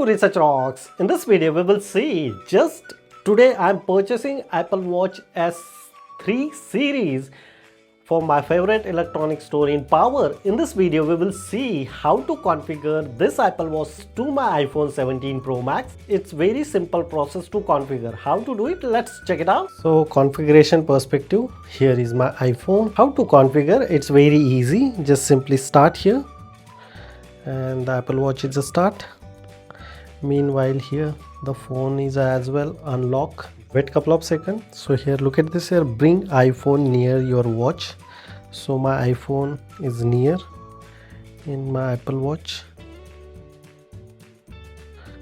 to Research Rocks. In this video we will see just today I am purchasing Apple Watch S3 series for my favorite electronic store in Power. In this video we will see how to configure this Apple Watch to my iPhone 17 Pro Max. It's very simple process to configure. How to do it? Let's check it out. So configuration perspective, here is my iPhone. How to configure? It's very easy. Just simply start here and the Apple Watch is a start. Meanwhile here the phone is as well unlock. Wait couple of seconds. So here look at this here, bring iPhone near your watch. So my iPhone is near in my Apple Watch.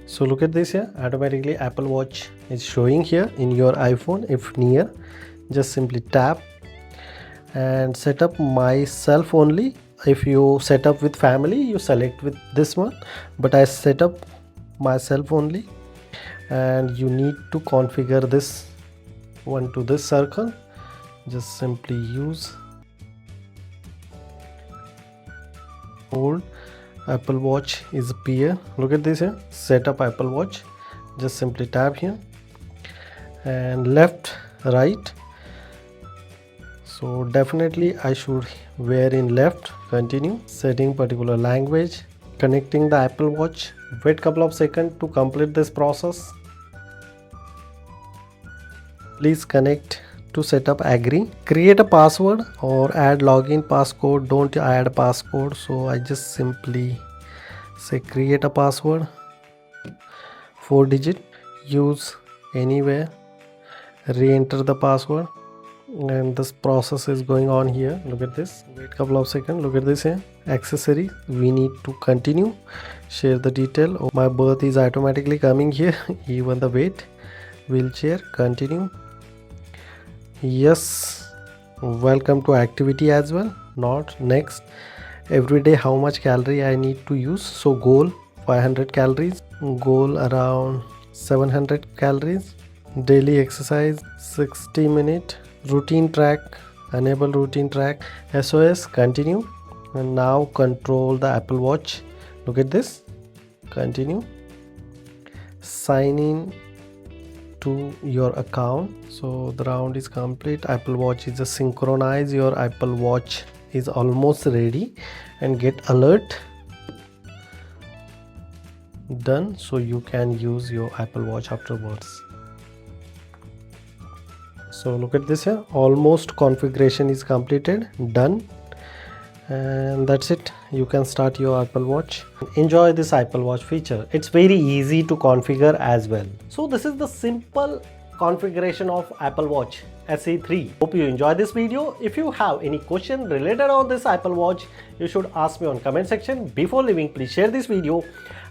So look at this here, automatically Apple Watch is showing here in your iPhone if near. Just simply tap and set up myself only. If you set up with family you select with this one, but I set up myself only. And you need to configure this one to this circle. Just simply use, hold, Apple Watch is appear. Look at this here, set up Apple Watch. Just simply tap here and left, right. So definitely I should wear in left. Continue, setting particular language, connecting the Apple Watch. Wait couple of seconds to complete this process. Please connect to setup, agree, create a password or add login passcode. Don't add a passcode, so I just simply say create a password, 4-digit, use anywhere, re-enter the password, and this process is going on here. Look at this, wait couple of seconds. Look at this here, accessory, we need to continue, share the detail. Oh, my birth is automatically coming here even the weight, wheelchair, continue. Yes, welcome to activity as well, not, next. Every day how much calorie I need to use, so goal 500 calories, goal around 700 calories, daily exercise 60 minutes, routine track, enable routine track, SOS, continue. And now control the Apple Watch. Look at this, continue, sign in to your account. So the round is complete. Apple Watch is just synchronize. Your Apple Watch is almost ready and get alert done, so you can use your Apple Watch afterwards. So look at this here, almost configuration is completed, done, and that's it. You can start your Apple Watch. Enjoy this Apple Watch feature. It's very easy to configure as well. So this is the simple configuration of Apple Watch SE3. Hope you enjoy this video. If you have any question related on this Apple Watch, you should ask me on comment section. Before leaving, please share this video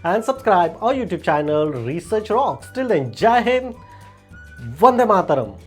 and subscribe our YouTube channel Research Rocks. Till then, Jai Hind, Vande Mataram.